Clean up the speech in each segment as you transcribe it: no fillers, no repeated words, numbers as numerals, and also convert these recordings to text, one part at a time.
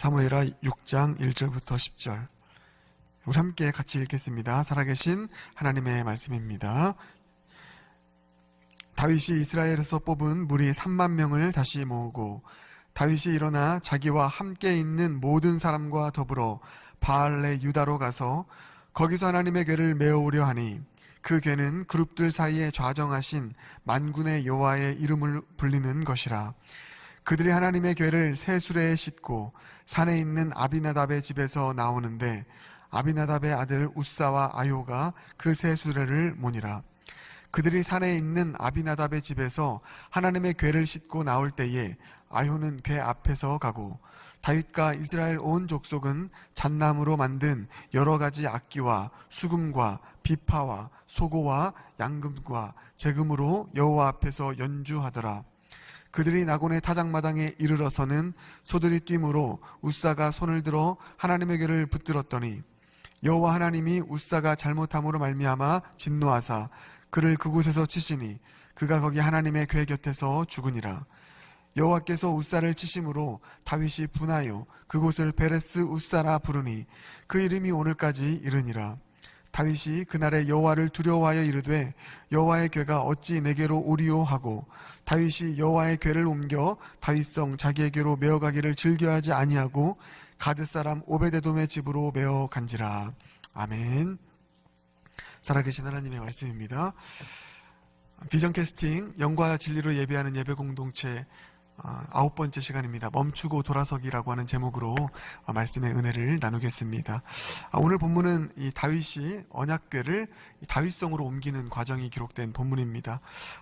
사무엘하 6장 1절부터 10절. 우리 함께 같이 읽겠습니다. 살아계신 하나님의 말씀입니다. 다윗이 이스라엘에서 뽑은 무리 3만 명을 다시 모으고 다윗이 일어나 자기와 함께 있는 모든 사람과 더불어 바알레 유다로 가서 거기서 하나님의 궤를 메어오려 하니 그 궤는 그룹들 사이에 좌정하신 만군의 여호와의 이름을 불리는 것이라. 그들이 하나님의 궤를 새 수레에 싣고 산에 있는 아비나답의 집에서 나오는데 아비나답의 아들 우사와 아요가 그 새 수레를 모니라. 그들이 산에 있는 아비나답의 집에서 하나님의 궤를 싣고 나올 때에 아요는 궤 앞에서 가고 다윗과 이스라엘 온 족속은 잣나무로 만든 여러 가지 악기와 수금과 비파와 소고와 양금과 제금으로 여호와 앞에서 연주하더라. 그들이 나곤의 타작마당에 이르러서는 소들이 뛰므로 우사가 손을 들어 하나님의 궤를 붙들었더니 여호와 하나님이 우사가 잘못함으로 말미암아 진노하사 그를 그곳에서 치시니 그가 거기 하나님의 궤 곁에서 죽으니라. 여호와께서 우사를 치심으로 다윗이 분하여 그곳을 베레스 우사라 부르니 그 이름이 오늘까지 이르니라. 다윗이 그날에 여호와를 두려워하여 이르되 여호와의 궤가 어찌 내게로 오리오 하고 다윗이 여호와의 궤를 옮겨 다윗성 자기에게로 메어가기를 즐겨하지 아니하고 가드 사람 오베데돔의 집으로 메어 간지라. 아멘. 살아계신 하나님의 말씀입니다. 비전 캐스팅 영과 진리로 예배하는 예배 공동체 9번째 시간입니다. 멈추고 돌아서기라고 하는 제목으로 말씀의 은혜를 나누겠습니다. 오늘 본문은 이 다윗이 언약궤를 다윗성으로 옮기는 과정이 기록된 본문입니다.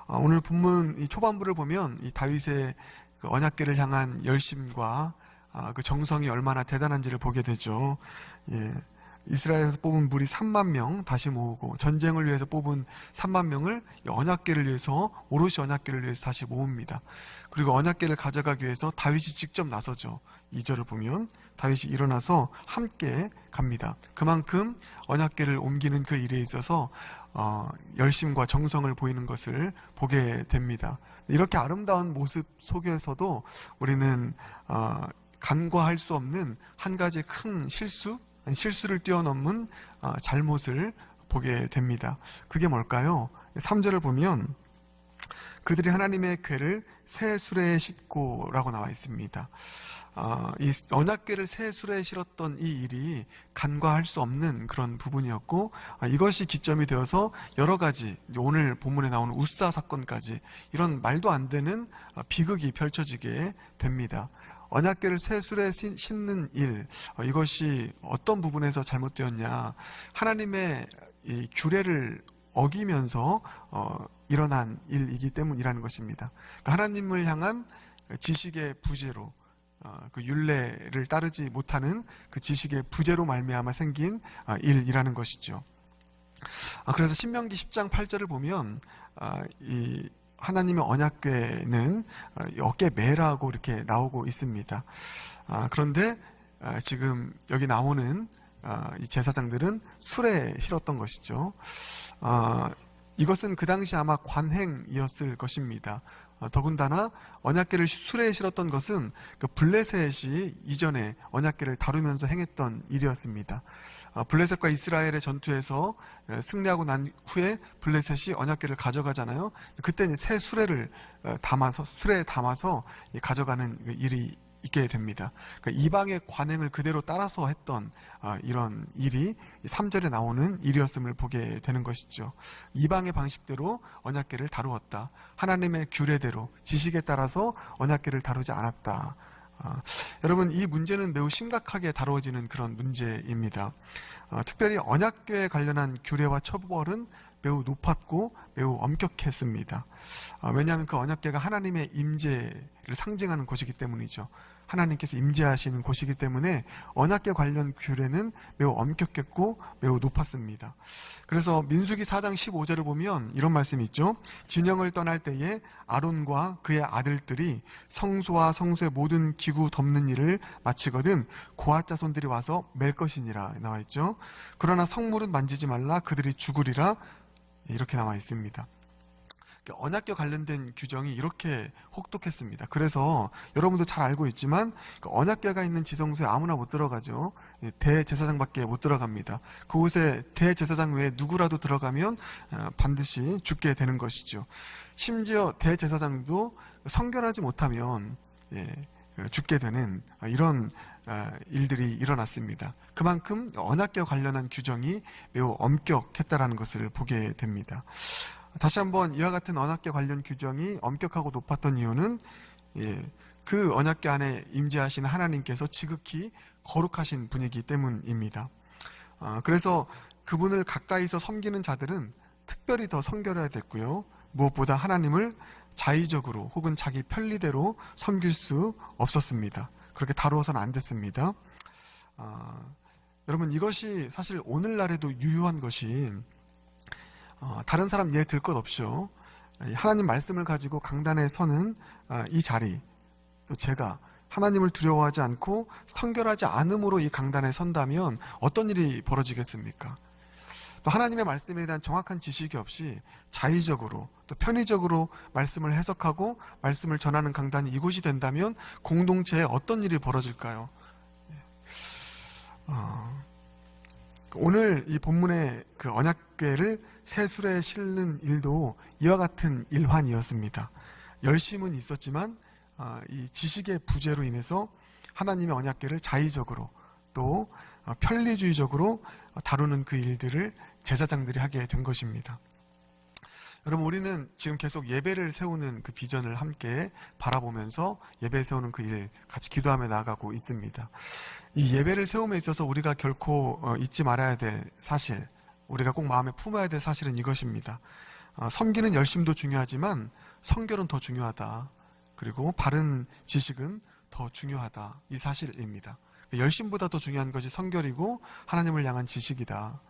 오늘 본문 이 초반부를 보면 이 다윗의 그 언약궤를 향한 열심과 그 정성이 얼마나 대단한지를 보게 되죠. 예. 이스라엘에서 뽑은 무리 3만 명 다시 모으고 전쟁을 위해서 뽑은 3만 명을 언약궤를 위해서 오롯이 언약궤를 위해서 다시 모읍니다. 그리고 언약궤를 가져가기 위해서 다윗이 직접 나서죠. 2절을 보면 다윗이 일어나서 함께 갑니다. 그만큼 언약궤를 옮기는 그 일에 있어서 열심과 정성을 보이는 것을 보게 됩니다. 이렇게 아름다운 모습 속에서도 우리는 간과할 수 없는 한 가지 큰 실수를 뛰어넘은 잘못을 보게 됩니다. 그게 뭘까요? 3절을 보면 그들이 하나님의 궤를 새 수레에 싣고 라고 나와 있습니다. 이 언약궤를 새 수레에 실었던 이 일이 간과할 수 없는 그런 부분이었고 이것이 기점이 되어서 여러 가지 오늘 본문에 나오는 우사 사건까지 이런 말도 안 되는 비극이 펼쳐지게 됩니다. 언약궤를 새 수레에 싣는 일, 이것이 어떤 부분에서 잘못되었냐? 하나님의 이 규례를 어기면서 일어난 일이기 때문이라는 것입니다. 그러니까 하나님을 향한 지식의 부재로 그 율례를 따르지 못하는 그 지식의 부재로 말미암아 생긴 일이라는 것이죠. 그래서 신명기 10장 8절을 보면 이 하나님의 언약궤는 어깨 매라고 이렇게 나오고 있습니다. 그런데 지금 여기 나오는 이 제사장들은 수레에 실었던 것이죠. 이것은 그 당시 아마 관행이었을 것입니다. 더군다나 언약궤를 수레에 실었던 것은 그 블레셋이 이전에 언약궤를 다루면서 행했던 일이었습니다. 블레셋과 이스라엘의 전투에서 승리하고 난 후에 블레셋이 언약궤를 가져가잖아요. 그때 새 수레에 담아서 가져가는 일이 있게 됩니다. 그러니까 이방의 관행을 그대로 따라서 했던 이런 일이 3절에 나오는 일이었음을 보게 되는 것이죠. 이방의 방식대로 언약궤를 다루었다. 하나님의 규례대로 지식에 따라서 언약궤를 다루지 않았다. 여러분, 이 문제는 매우 심각하게 다루어지는 그런 문제입니다. 특별히 언약궤에 관련한 규례와 처벌은 매우 높았고 매우 엄격했습니다. 왜냐하면 그 언약궤가 하나님의 임재를 상징하는 곳이기 때문이죠. 하나님께서 임재하시는 곳이기 때문에 언약궤 관련 규례는 매우 엄격했고 매우 높았습니다. 그래서 민수기 4장 15절을 보면 이런 말씀이 있죠. 진영을 떠날 때에 아론과 그의 아들들이 성소와 성소의 모든 기구 덮는 일을 마치거든 고앗 자손들이 와서 맬 것이니라 나와 있죠. 그러나 성물은 만지지 말라 그들이 죽으리라 이렇게 나와 있습니다. 언약궤 관련된 규정이 이렇게 혹독했습니다. 그래서 여러분도 잘 알고 있지만 언약궤가 있는 지성소에 아무나 못 들어가죠. 대제사장밖에 못 들어갑니다. 그곳에 대제사장 외에 누구라도 들어가면 반드시 죽게 되는 것이죠. 심지어 대제사장도 성결하지 못하면 죽게 되는 이런 일들이 일어났습니다. 그만큼 언약궤와 관련한 규정이 매우 엄격했다라는 것을 보게 됩니다. 다시 한번 이와 같은 언약궤 관련 규정이 엄격하고 높았던 이유는 그 언약궤 안에 임재하신 하나님께서 지극히 거룩하신 분이기 때문입니다. 그래서 그분을 가까이서 섬기는 자들은 특별히 더 성결해야 됐고요. 무엇보다 하나님을 자의적으로 혹은 자기 편리대로 섬길 수 없었습니다. 그렇게 다루어서는 안 됐습니다. 여러분, 이것이 사실 오늘날에도 유효한 것이 다른 사람 예를 들 것 없이요. 하나님 말씀을 가지고 강단에 서는 이 자리, 또 제가 하나님을 두려워하지 않고 성결하지 않음으로 이 강단에 선다면 어떤 일이 벌어지겠습니까? 또 하나님의 말씀에 대한 정확한 지식이 없이 자의적으로 또 편의적으로 말씀을 해석하고 말씀을 전하는 강단이 이곳이 된다면 공동체에 어떤 일이 벌어질까요? 오늘 이 본문의 그 언약궤를 새 수레에 실는 일도 이와 같은 일환이었습니다. 열심은 있었지만 이 지식의 부재로 인해서 하나님의 언약궤를 자의적으로 또 편리주의적으로 다루는 그 일들을 제사장들이 하게 된 것입니다. 여러분, 우리는 지금 계속 예배를 세우는 그 비전을 함께 바라보면서 예배 세우는 그 일 같이 기도하며 나아가고 있습니다. 이 예배를 세움에 있어서 우리가 결코 잊지 말아야 될 사실, 우리가 꼭 마음에 품어야 될 사실은 이것입니다. 섬기는 열심도 중요하지만 성결은 더 중요하다. 그리고 바른 지식은 더 중요하다. 이 사실입니다. 열심보다 더 중요한 것이 성결이고 하나님을 향한 지식이다.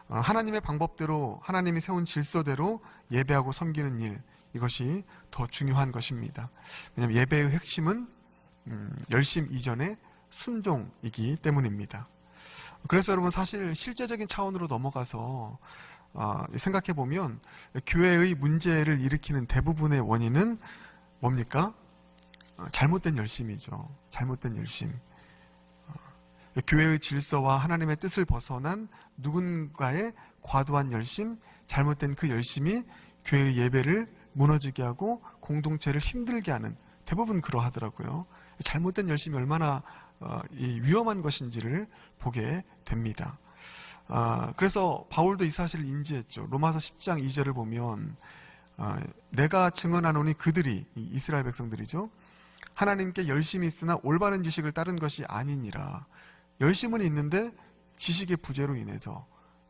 하나님의 방법대로, 하나님이 세운 질서대로 예배하고 섬기는 일, 이것이 더 중요한 것입니다. 왜냐하면 예배의 핵심은 열심 이전에 순종이기 때문입니다. 그래서 여러분, 사실 실제적인 차원으로 넘어가서 생각해 보면 교회의 문제를 일으키는 대부분의 원인은 뭡니까? 잘못된 열심이죠. 잘못된 열심. 교회의 질서와 하나님의 뜻을 벗어난 누군가의 과도한 열심, 잘못된 그 열심이 교회의 예배를 무너지게 하고 공동체를 힘들게 하는, 대부분 그러하더라고요. 잘못된 열심이 얼마나 위험한 것인지를 보게 됩니다. 그래서 바울도 이 사실을 인지했죠. 로마서 10장 2절을 보면 내가 증언하노니 그들이, 이스라엘 백성들이죠, 하나님께 열심히 있으나 올바른 지식을 따른 것이 아니니라. 열심은 있는데 지식의 부재로 인해서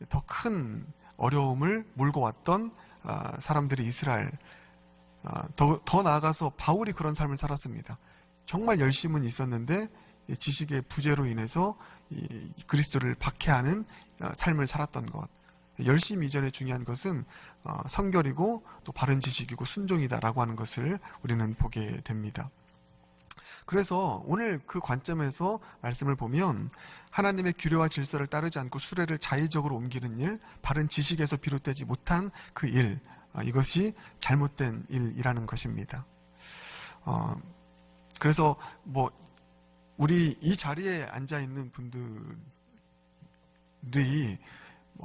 더 큰 어려움을 몰고 왔던 사람들이 이스라엘, 더 나아가서 바울이 그런 삶을 살았습니다. 정말 열심은 있었는데 지식의 부재로 인해서 그리스도를 박해하는 삶을 살았던 것. 열심 이전에 중요한 것은 성결이고 또 바른 지식이고 순종이다라고 하는 것을 우리는 보게 됩니다. 그래서 오늘 그 관점에서 말씀을 보면 하나님의 규례와 질서를 따르지 않고 수레를 자의적으로 옮기는 일, 바른 지식에서 비롯되지 못한 그 일, 이것이 잘못된 일이라는 것입니다. 그래서 우리 이 자리에 앉아 있는 분들이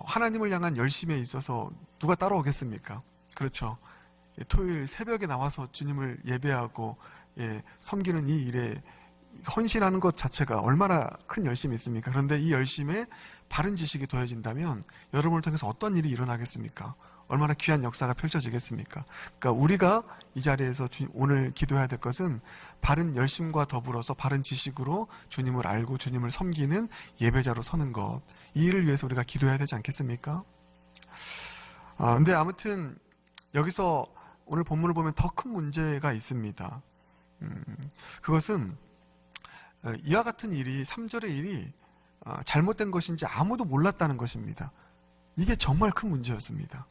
하나님을 향한 열심에 있어서 누가 따라오겠습니까? 그렇죠. 토요일 새벽에 나와서 주님을 예배하고 섬기는 이 일에 헌신하는 것 자체가 얼마나 큰 열심이 있습니까? 그런데 이 열심에 바른 지식이 더해진다면 여러분을 통해서 어떤 일이 일어나겠습니까? 얼마나 귀한 역사가 펼쳐지겠습니까? 그러니까 우리가 이 자리에서 오늘 기도해야 될 것은 바른 열심과 더불어서 바른 지식으로 주님을 알고 주님을 섬기는 예배자로 서는 것, 이 일을 위해서 우리가 기도해야 되지 않겠습니까? 근데 아무튼 여기서 오늘 본문을 보면 더 큰 문제가 있습니다. 그것은 이와 같은 일이, 3절의 일이 잘못된 것인지 아무도 몰랐다는 것입니다. 이게 정말 큰 문제였습니다.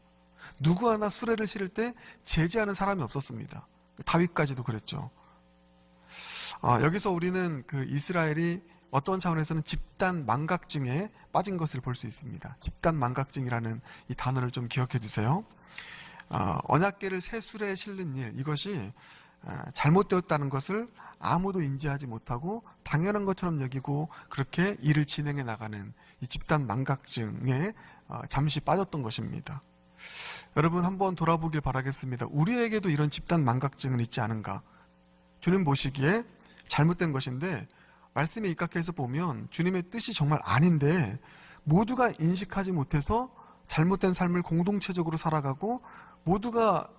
누구 하나 수레를 실을 때 제지하는 사람이 없었습니다. 다윗까지도 그랬죠. 여기서 우리는 그 이스라엘이 어떤 차원에서는 집단 망각증에 빠진 것을 볼 수 있습니다. 집단 망각증이라는 이 단어를 좀 기억해 두세요. 언약궤를 새 수레에 실는 일, 이것이 잘못되었다는 것을 아무도 인지하지 못하고 당연한 것처럼 여기고 그렇게 일을 진행해 나가는 이 집단 망각증에 잠시 빠졌던 것입니다. 여러분 한번 돌아보길 바라겠습니다. 우리에게도 이런 집단 망각증은 있지 않은가? 주님 보시기에 잘못된 것인데 말씀에 입각해서 보면 주님의 뜻이 정말 아닌데 모두가 인식하지 못해서 잘못된 삶을 공동체적으로 살아가고 모두가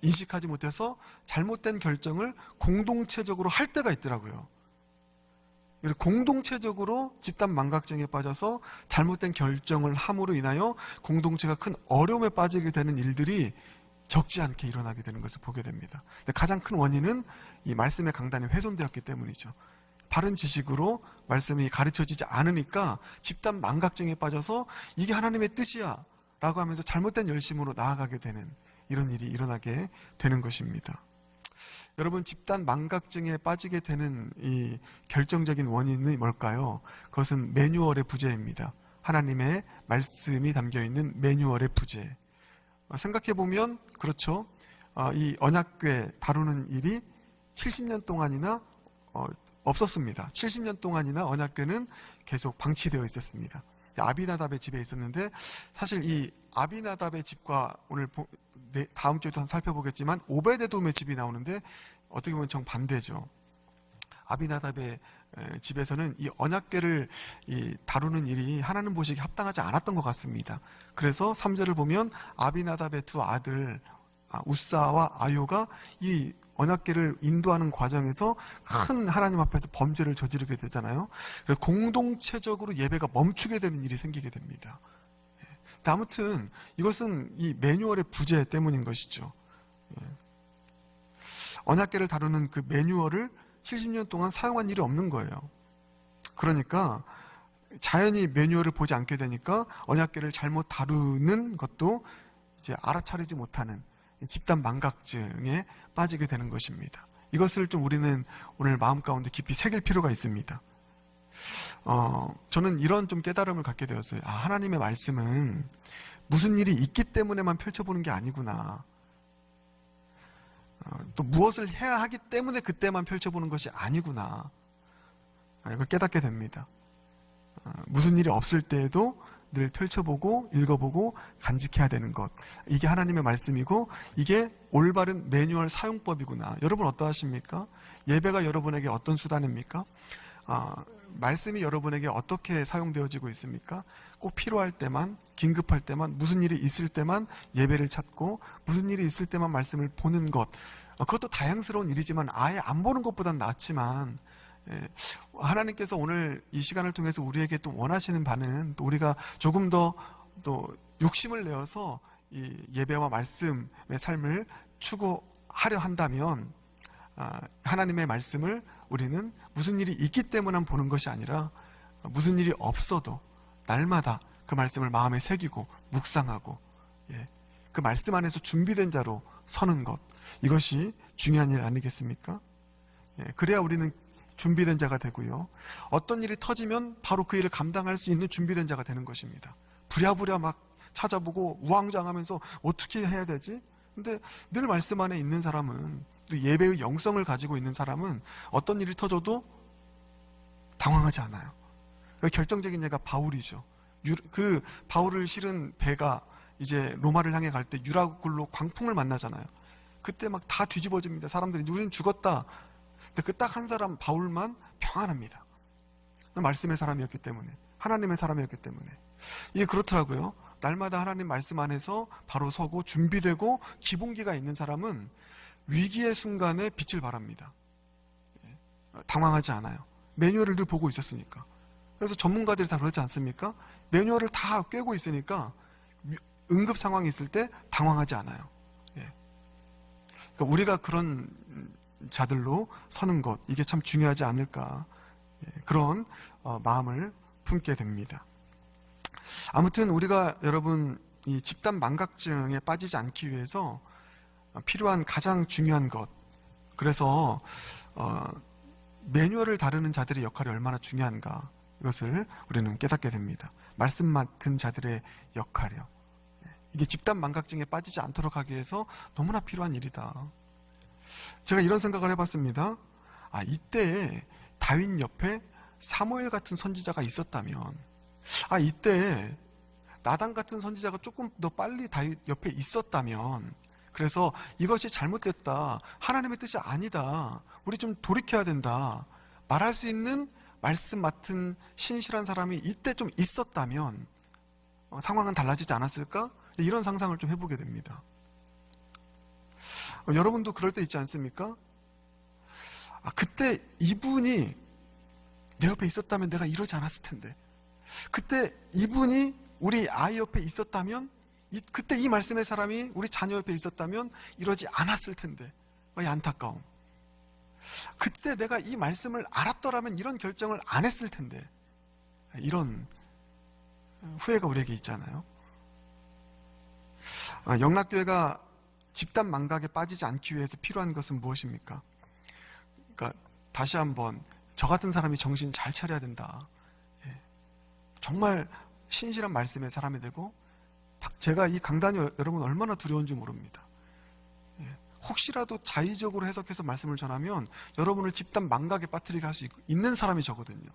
인식하지 못해서 잘못된 결정을 공동체적으로 할 때가 있더라고요. 공동체적으로 집단 망각증에 빠져서 잘못된 결정을 함으로 인하여 공동체가 큰 어려움에 빠지게 되는 일들이 적지 않게 일어나게 되는 것을 보게 됩니다. 근데 가장 큰 원인은 이 말씀의 강단이 훼손되었기 때문이죠. 바른 지식으로 말씀이 가르쳐지지 않으니까 집단 망각증에 빠져서 이게 하나님의 뜻이야 라고 하면서 잘못된 열심으로 나아가게 되는 이런 일이 일어나게 되는 것입니다. 여러분, 집단 망각증에 빠지게 되는 이 결정적인 원인이 뭘까요? 그것은 매뉴얼의 부재입니다. 하나님의 말씀이 담겨있는 매뉴얼의 부재. 생각해보면 그렇죠. 이 언약궤 다루는 일이 70년 동안이나 없었습니다. 70년 동안이나 언약궤는 계속 방치되어 있었습니다. 아비나답의 집에 있었는데 사실 이 아비나답의 집과 오늘 다음 주에도 살펴보겠지만 오베데돔의 집이 나오는데 어떻게 보면 정반대죠. 아비나답의 집에서는 이 언약궤를 다루는 일이 하나님 보시기에 합당하지 않았던 것 같습니다. 그래서 3절을 보면 아비나답의 두 아들 우사와 아요가 이 언약궤를 인도하는 과정에서 큰 하나님 앞에서 범죄를 저지르게 되잖아요. 그래서 공동체적으로 예배가 멈추게 되는 일이 생기게 됩니다. 아무튼 이것은 이 매뉴얼의 부재 때문인 것이죠. 언약궤를 다루는 그 매뉴얼을 70년 동안 사용한 일이 없는 거예요. 그러니까 자연히 매뉴얼을 보지 않게 되니까 언약궤를 잘못 다루는 것도 이제 알아차리지 못하는 집단 망각증에 빠지게 되는 것입니다. 이것을 좀 우리는 오늘 마음 가운데 깊이 새길 필요가 있습니다. 저는 이런 좀 깨달음을 갖게 되었어요. 하나님의 말씀은 무슨 일이 있기 때문에만 펼쳐보는 게 아니구나. 또 무엇을 해야 하기 때문에 그때만 펼쳐보는 것이 아니구나. 이걸 깨닫게 됩니다. 무슨 일이 없을 때에도 늘 펼쳐보고 읽어보고 간직해야 되는 것, 이게 하나님의 말씀이고 이게 올바른 매뉴얼 사용법이구나. 여러분 어떠하십니까? 예배가 여러분에게 어떤 수단입니까? 말씀이 여러분에게 어떻게 사용되어지고 있습니까? 꼭 필요할 때만, 긴급할 때만, 무슨 일이 있을 때만 예배를 찾고 무슨 일이 있을 때만 말씀을 보는 것, 그것도 다양스러운 일이지만 아예 안 보는 것보단 낫지만 하나님께서 오늘 이 시간을 통해서 우리에게 또 원하시는 바는 또 우리가 조금 더 또 욕심을 내어서 이 예배와 말씀의 삶을 추구하려 한다면 하나님의 말씀을 우리는 무슨 일이 있기 때문에 보는 것이 아니라 무슨 일이 없어도 날마다 그 말씀을 마음에 새기고 묵상하고 그 말씀 안에서 준비된 자로 서는 것, 이것이 중요한 일 아니겠습니까? 그래야 우리는 준비된 자가 되고요. 어떤 일이 터지면 바로 그 일을 감당할 수 있는 준비된 자가 되는 것입니다. 부랴부랴 막 찾아보고 우왕좌왕하면서 어떻게 해야 되지? 근데 늘 말씀 안에 있는 사람은, 또 예배의 영성을 가지고 있는 사람은 어떤 일이 터져도 당황하지 않아요. 결정적인 예가 바울이죠. 그 바울을 실은 배가 이제 로마를 향해 갈 때 유라굴로 광풍을 만나잖아요. 그때 막 다 뒤집어집니다. 사람들이 우리는 죽었다. 근데 그 딱 한 사람 바울만 평안합니다. 말씀의 사람이었기 때문에, 하나님의 사람이었기 때문에. 이게 그렇더라고요. 날마다 하나님 말씀 안에서 바로 서고 준비되고 기본기가 있는 사람은 위기의 순간에 빛을 발합니다. 당황하지 않아요. 매뉴얼을 늘 보고 있었으니까. 그래서 전문가들이 다 그렇지 않습니까? 매뉴얼을 다 꿰고 있으니까 응급 상황이 있을 때 당황하지 않아요. 그러니까 우리가 그런 자들로 서는 것, 이게 참 중요하지 않을까, 그런 마음을 품게 됩니다. 아무튼 우리가 여러분 이 집단 망각증에 빠지지 않기 위해서 필요한 가장 중요한 것, 그래서 매뉴얼을 다루는 자들의 역할이 얼마나 중요한가, 이것을 우리는 깨닫게 됩니다. 말씀 맡은 자들의 역할이요. 이게 집단 망각증에 빠지지 않도록 하기 위해서 너무나 필요한 일이다. 제가 이런 생각을 해봤습니다. 이때 다윗 옆에 사무엘 같은 선지자가 있었다면, 이때 나단 같은 선지자가 조금 더 빨리 다윗 옆에 있었다면, 그래서 이것이 잘못됐다, 하나님의 뜻이 아니다, 우리 좀 돌이켜야 된다 말할 수 있는 말씀 맡은 신실한 사람이 이때 좀 있었다면 상황은 달라지지 않았을까? 이런 상상을 좀 해보게 됩니다. 여러분도 그럴 때 있지 않습니까? 그때 이분이 내 옆에 있었다면 내가 이러지 않았을 텐데, 그때 이분이 우리 아이 옆에 있었다면, 그때 이 말씀의 사람이 우리 자녀 옆에 있었다면 이러지 않았을 텐데, 이 안타까움. 그때 내가 이 말씀을 알았더라면 이런 결정을 안 했을 텐데, 이런 후회가 우리에게 있잖아요. 영락교회가 집단 망각에 빠지지 않기 위해서 필요한 것은 무엇입니까? 그러니까 다시 한번 저 같은 사람이 정신 잘 차려야 된다. 정말 신실한 말씀의 사람이 되고, 제가 이 강단이 여러분 얼마나 두려운지 모릅니다. 혹시라도 자의적으로 해석해서 말씀을 전하면 여러분을 집단 망각에 빠뜨리게 할 수 있는 사람이 저거든요.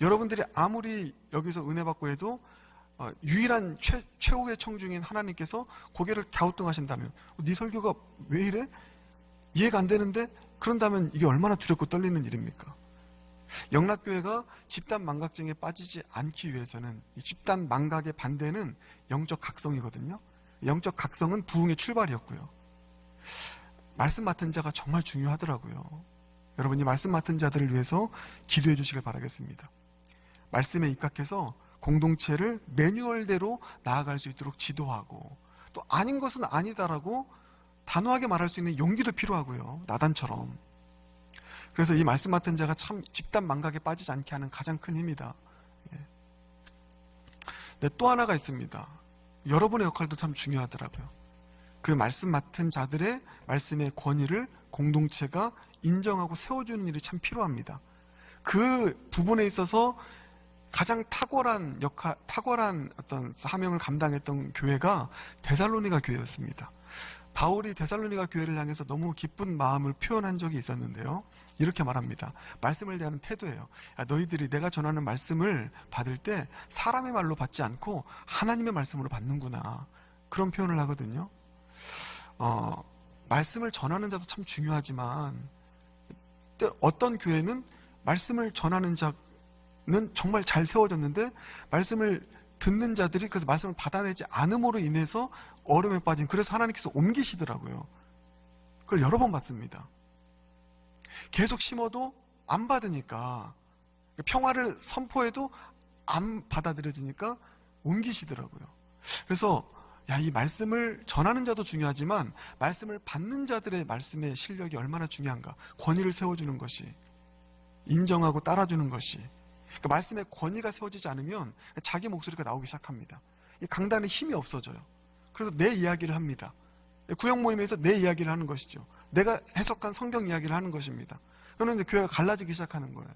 여러분들이 아무리 여기서 은혜 받고 해도 유일한 최후의 청중인 하나님께서 고개를 갸우뚱하신다면, 네 설교가 왜 이래? 이해가 안 되는데? 그런다면 이게 얼마나 두렵고 떨리는 일입니까? 영락교회가 집단 망각증에 빠지지 않기 위해서는, 이 집단 망각의 반대는 영적 각성이거든요. 영적 각성은 부흥의 출발이었고요. 말씀 맡은 자가 정말 중요하더라고요. 여러분이 말씀 맡은 자들을 위해서 기도해 주시길 바라겠습니다. 말씀에 입각해서 공동체를 매뉴얼대로 나아갈 수 있도록 지도하고, 또 아닌 것은 아니다라고 단호하게 말할 수 있는 용기도 필요하고요. 나단처럼. 그래서 이 말씀 맡은 자가 참 집단 망각에 빠지지 않게 하는 가장 큰 힘이다. 네, 또 하나가 있습니다. 여러분의 역할도 참 중요하더라고요. 그 말씀 맡은 자들의 말씀의 권위를 공동체가 인정하고 세워주는 일이 참 필요합니다. 그 부분에 있어서 가장 탁월한 어떤 사명을 감당했던 교회가 데살로니가 교회였습니다. 바울이 데살로니가 교회를 향해서 너무 기쁜 마음을 표현한 적이 있었는데요. 이렇게 말합니다. 말씀을 대하는 태도예요. 너희들이 내가 전하는 말씀을 받을 때 사람의 말로 받지 않고 하나님의 말씀으로 받는구나. 그런 표현을 하거든요. 말씀을 전하는 자도 참 중요하지만, 어떤 교회는 말씀을 전하는 자는 정말 잘 세워졌는데 말씀을 듣는 자들이 그래서 말씀을 받아내지 않음으로 인해서 어려움에 빠진, 그래서 하나님께서 옮기시더라고요. 그걸 여러 번 봤습니다. 계속 심어도 안 받으니까, 평화를 선포해도 안 받아들여지니까 옮기시더라고요. 그래서 이 말씀을 전하는 자도 중요하지만 말씀을 받는 자들의 말씀의 실력이 얼마나 중요한가. 권위를 세워주는 것이, 인정하고 따라주는 것이. 그러니까 말씀의 권위가 세워지지 않으면 자기 목소리가 나오기 시작합니다. 이 강단에 힘이 없어져요. 그래서 내 이야기를 합니다. 구역 모임에서 내 이야기를 하는 것이죠. 내가 해석한 성경 이야기를 하는 것입니다. 그러면 이제 교회가 갈라지기 시작하는 거예요.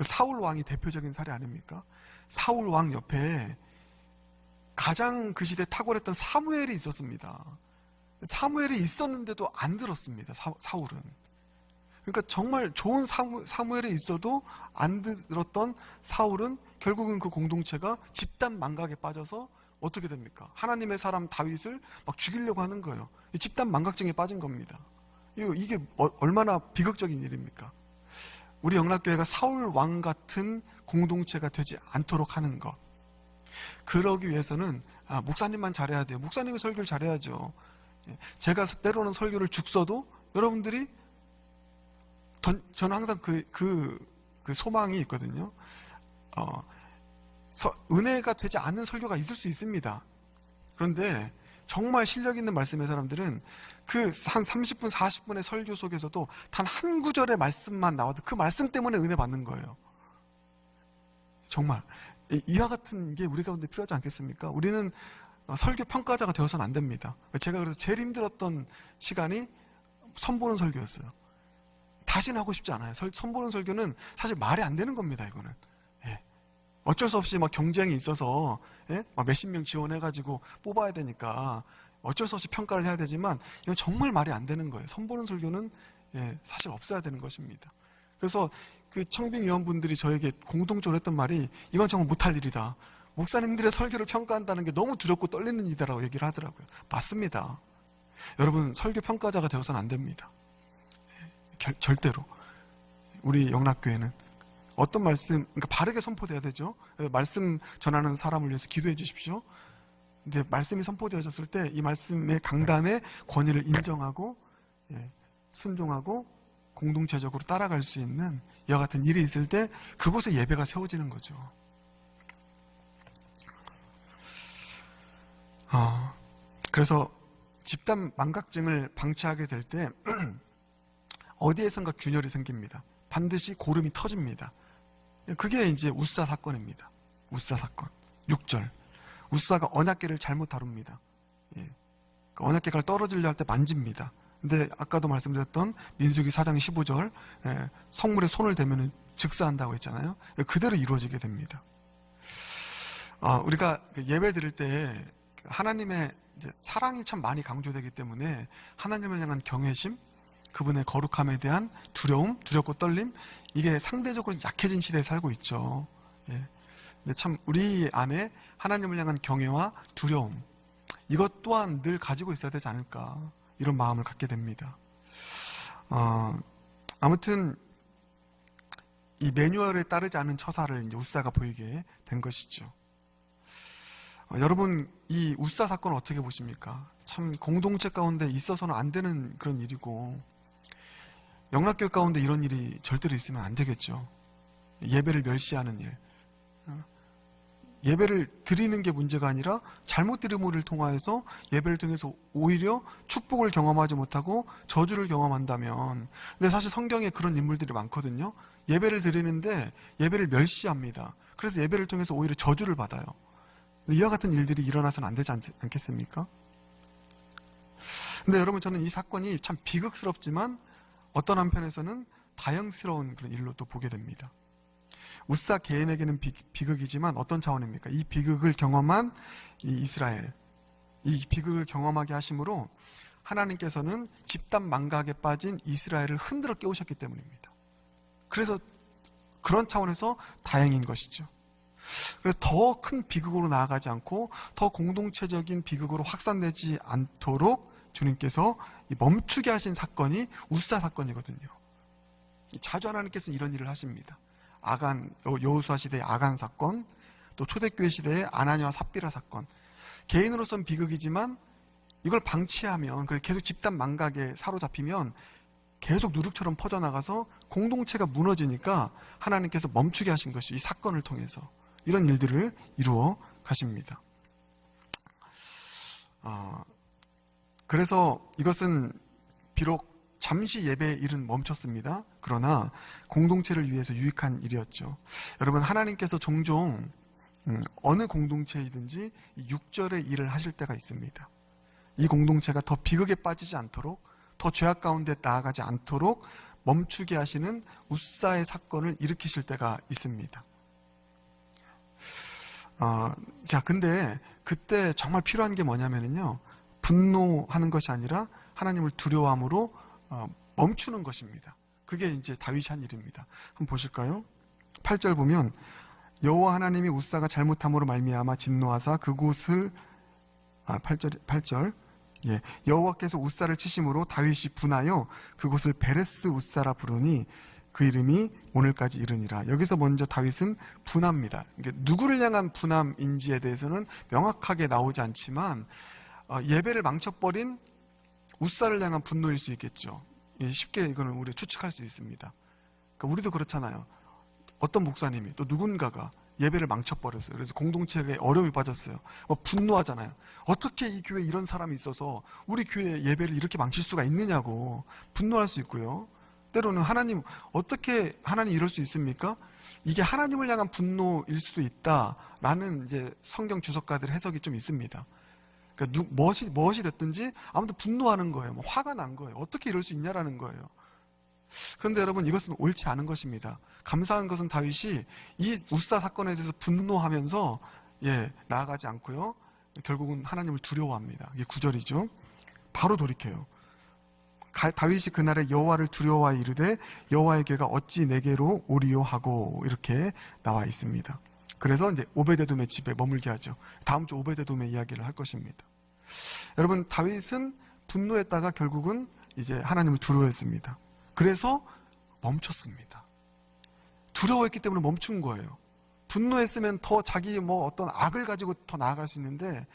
사울 왕이 대표적인 사례 아닙니까? 사울 왕 옆에 가장 그 시대에 탁월했던 사무엘이 있었습니다. 사무엘이 있었는데도 안 들었습니다. 사울은. 그러니까 정말 좋은 사무엘이 있어도 안 들었던 사울은 결국은 그 공동체가 집단 망각에 빠져서 어떻게 됩니까? 하나님의 사람 다윗을 막 죽이려고 하는 거예요. 집단 망각증에 빠진 겁니다. 이게 얼마나 비극적인 일입니까? 우리 영락교회가 사울 왕 같은 공동체가 되지 않도록 하는 것. 그러기 위해서는 목사님만 잘해야 돼요. 목사님이 설교를 잘해야죠. 제가 때로는 설교를 죽 써도 여러분들이, 저는 항상 그 소망이 있거든요. 은혜가 되지 않는 설교가 있을 수 있습니다. 그런데 정말 실력 있는 말씀의 사람들은 그 한 30분, 40분의 설교 속에서도 단 한 구절의 말씀만 나와도 그 말씀 때문에 은혜 받는 거예요. 정말 이와 같은 게 우리 가운데 필요하지 않겠습니까? 우리는 설교 평가자가 되어서는 안 됩니다. 제가 그래서 제일 힘들었던 시간이 선보는 설교였어요. 다시는 하고 싶지 않아요. 선보는 설교는 사실 말이 안 되는 겁니다. 이거는 어쩔 수 없이 막 경쟁이 있어서 막 몇십 명 지원해가지고 뽑아야 되니까 어쩔 수 없이 평가를 해야 되지만 이건 정말 말이 안 되는 거예요. 선보는 설교는 사실 없어야 되는 것입니다. 그래서 그 청빙위원분들이 저에게 공동적으로 했던 말이 이건 정말 못할 일이다. 목사님들의 설교를 평가한다는 게 너무 두렵고 떨리는 일이라고 얘기를 하더라고요. 맞습니다. 여러분 설교 평가자가 되어서는 안 됩니다. 절대로. 우리 영락교회는 어떤 말씀, 그러니까 바르게 선포돼야 되죠. 말씀 전하는 사람을 위해서 기도해 주십시오. 근데 말씀이 선포되어졌을 때 이 말씀의 강단의 권위를 인정하고 순종하고 공동체적으로 따라갈 수 있는 이와 같은 일이 있을 때 그곳에 예배가 세워지는 거죠. 그래서 집단 망각증을 방치하게 될 때 어디에선가 균열이 생깁니다. 반드시 고름이 터집니다. 그게 이제 우사 사건입니다. 우사 사건 6절. 우사가 언약궤를 잘못 다룹니다. 언약궤가 떨어지려 할 때 만집니다. 근데 아까도 말씀드렸던 민수기 4장 15절 성물에 손을 대면 즉사한다고 했잖아요. 그대로 이루어지게 됩니다. 우리가 예배 드릴 때 하나님의 사랑이 참 많이 강조되기 때문에 하나님을 향한 경외심, 그분의 거룩함에 대한 두려움, 두렵고 떨림, 이게 상대적으로 약해진 시대에 살고 있죠. 근데 참 우리 안에 하나님을 향한 경외와 두려움, 이것 또한 늘 가지고 있어야 되지 않을까, 이런 마음을 갖게 됩니다. 아무튼 이 매뉴얼에 따르지 않은 처사를 이제 우사가 보이게 된 것이죠. 여러분 이 우사 사건을 어떻게 보십니까? 참 공동체 가운데 있어서는 안 되는 그런 일이고, 영락교회 가운데 이런 일이 절대로 있으면 안 되겠죠. 예배를 멸시하는 일, 예배를 드리는 게 문제가 아니라 잘못 드림을 통하여서 예배를 통해서 오히려 축복을 경험하지 못하고 저주를 경험한다면, 근데 사실 성경에 그런 인물들이 많거든요. 예배를 드리는데 예배를 멸시합니다. 그래서 예배를 통해서 오히려 저주를 받아요. 이와 같은 일들이 일어나서는 안 되지 않겠습니까? 근데 여러분, 저는 이 사건이 참 비극스럽지만 어떤 한편에서는 다행스러운 그런 일로 또 보게 됩니다. 우사 개인에게는 비극이지만 어떤 차원입니까? 이 비극을 경험한 이 이스라엘, 이 비극을 경험하게 하심으로 하나님께서는 집단 망각에 빠진 이스라엘을 흔들어 깨우셨기 때문입니다. 그래서 그런 차원에서 다행인 것이죠. 그래서 더 큰 비극으로 나아가지 않고 더 공동체적인 비극으로 확산되지 않도록 주님께서 멈추게 하신 사건이 우사 사건이거든요. 자주 하나님께서는 이런 일을 하십니다. 여호수아 시대의 아간 사건, 또 초대교회 시대의 아나니와 삽비라 사건. 개인으로서는 비극이지만 이걸 방치하면, 계속 집단 망각에 사로잡히면 계속 누룩처럼 퍼져나가서 공동체가 무너지니까 하나님께서 멈추게 하신 것이 이 사건을 통해서 이런 일들을 이루어 가십니다. 그래서 이것은 비록 잠시 예배의 일은 멈췄습니다. 그러나 공동체를 위해서 유익한 일이었죠. 여러분, 하나님께서 종종 어느 공동체이든지 6절의 일을 하실 때가 있습니다. 이 공동체가 더 비극에 빠지지 않도록, 더 죄악 가운데 나아가지 않도록 멈추게 하시는 우사의 사건을 일으키실 때가 있습니다. 근데 그때 정말 필요한 게 뭐냐면요, 분노하는 것이 아니라 하나님을 두려워함으로 멈추는 것입니다. 그게 이제 다윗이 한 일입니다. 한번 보실까요? 8절 보면 여호와 하나님이 우사가 잘못함으로 말미암아 진노하사 그곳을 8절 여호와께서 우사를 치심으로 다윗이 분하여 그곳을 베레스 우사라 부르니 그 이름이 오늘까지 이르니라. 여기서 먼저 다윗은 분합니다. 누구를 향한 분함인지에 대해서는 명확하게 나오지 않지만 예배를 망쳐버린 우사를 향한 분노일 수 있겠죠. 쉽게 이거는 우리가 추측할 수 있습니다. 그러니까 우리도 그렇잖아요. 어떤 목사님이 또 누군가가 예배를 망쳐버렸어요. 그래서 공동체에 어려움이 빠졌어요. 분노하잖아요. 어떻게 이 교회에 이런 사람이 있어서 우리 교회 예배를 이렇게 망칠 수가 있느냐고 분노할 수 있고요. 때로는 하나님, 어떻게 하나님 이럴 수 있습니까? 이게 하나님을 향한 분노일 수도 있다라는 이제 성경 주석가들 해석이 좀 있습니다. 그러니까 무엇이 됐든지 아무튼 분노하는 거예요. 화가 난 거예요. 어떻게 이럴 수 있냐라는 거예요. 그런데 여러분, 이것은 옳지 않은 것입니다. 감사한 것은 다윗이 이 우사 사건에 대해서 분노하면서 나아가지 않고요, 결국은 하나님을 두려워합니다. 이게 9절이죠. 바로 돌이켜요. 다윗이 그날에 여호와를 두려워하여 이르되 여호와의 괴가 어찌 내게로 오리요 하고, 이렇게 나와 있습니다. 그래서 이제 오베데돔의 집에 머물게 하죠. 다음 주 오베데돔의 이야기를 할 것입니다. 여러분, 다윗은 분노했다가 결국은 이제 하나님을 두려워했습니다. 그래서 멈췄습니다. 두려워했기 때문에 멈춘 거예요. 분노했으면 더 자기 어떤 악을 가지고 더 나아갈 수 있는데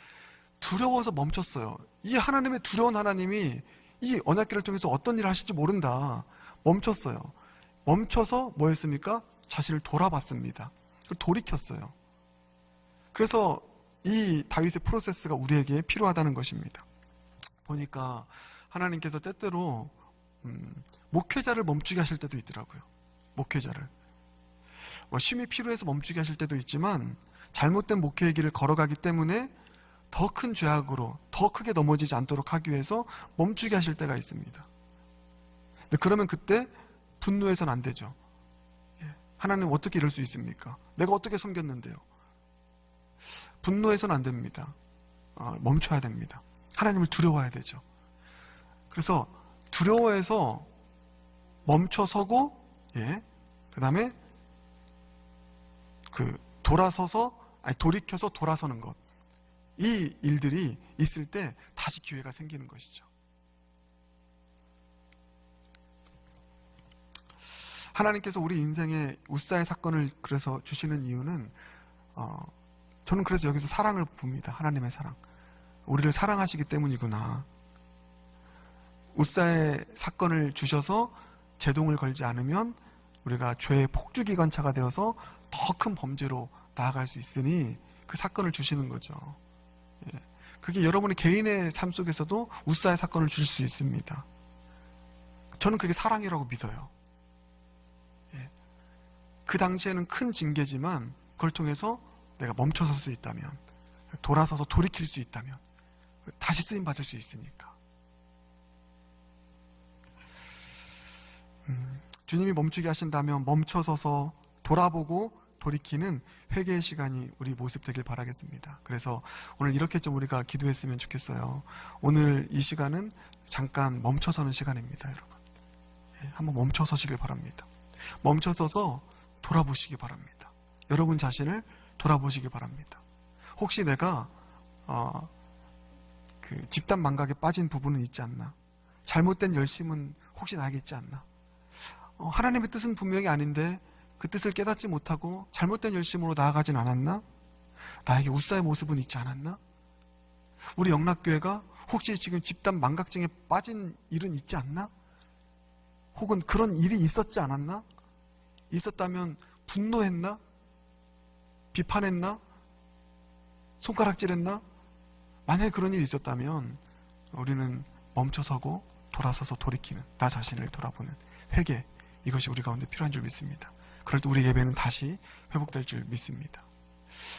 두려워서 멈췄어요. 이 하나님의 두려운 하나님이 이 언약궤를 통해서 어떤 일을 하실지 모른다. 멈췄어요. 멈춰서 뭐 했습니까? 자신을 돌아봤습니다. 돌이켰어요. 그래서 이 다윗의 프로세스가 우리에게 필요하다는 것입니다. 보니까 하나님께서 때때로 목회자를 멈추게 하실 때도 있더라고요. 목회자를 쉼이 필요해서 멈추게 하실 때도 있지만, 잘못된 목회의 길을 걸어가기 때문에 더 큰 죄악으로 더 크게 넘어지지 않도록 하기 위해서 멈추게 하실 때가 있습니다. 근데 그러면 그때 분노해서는 안 되죠. 하나님 어떻게 이럴 수 있습니까? 내가 어떻게 섬겼는데요? 분노해서는 안 됩니다. 멈춰야 됩니다. 하나님을 두려워해야 되죠. 그래서 두려워해서 멈춰서고, 그 다음에 돌이켜서 돌아서는 것, 이 일들이 있을 때 다시 기회가 생기는 것이죠. 하나님께서 우리 인생에 우사의 사건을 그래서 주시는 이유는, 저는 그래서 여기서 사랑을 봅니다. 하나님의 사랑, 우리를 사랑하시기 때문이구나. 우사의 사건을 주셔서 제동을 걸지 않으면 우리가 죄의 폭주기관차가 되어서 더 큰 범죄로 나아갈 수 있으니 그 사건을 주시는 거죠. 그게 여러분의 개인의 삶 속에서도 우사의 사건을 주실 수 있습니다. 저는 그게 사랑이라고 믿어요. 그 당시에는 큰 징계지만 그걸 통해서 내가 멈춰설 수 있다면, 돌아서서 돌이킬 수 있다면 다시 쓰임 받을 수 있으니까. 주님이 멈추게 하신다면 멈춰서서 돌아보고 돌이키는 회개의 시간이 우리 모습 되길 바라겠습니다. 그래서 오늘 이렇게 좀 우리가 기도했으면 좋겠어요. 오늘 이 시간은 잠깐 멈춰서는 시간입니다, 여러분. 한번 멈춰서시길 바랍니다. 멈춰서서 돌아보시기 바랍니다. 여러분 자신을 돌아보시기 바랍니다. 혹시 내가 집단 망각에 빠진 부분은 있지 않나? 잘못된 열심은 혹시 나에게 있지 않나? 하나님의 뜻은 분명히 아닌데 그 뜻을 깨닫지 못하고 잘못된 열심으로 나아가진 않았나? 나에게 우사의 모습은 있지 않았나? 우리 영락교회가 혹시 지금 집단 망각증에 빠진 일은 있지 않나? 혹은 그런 일이 있었지 않았나? 있었다면 분노했나? 비판했나? 손가락질했나? 만약에 그런 일이 있었다면 우리는 멈춰서고 돌아서서 돌이키는, 나 자신을 돌아보는 회개, 이것이 우리 가운데 필요한 줄 믿습니다. 그럴 때 우리 예배는 다시 회복될 줄 믿습니다.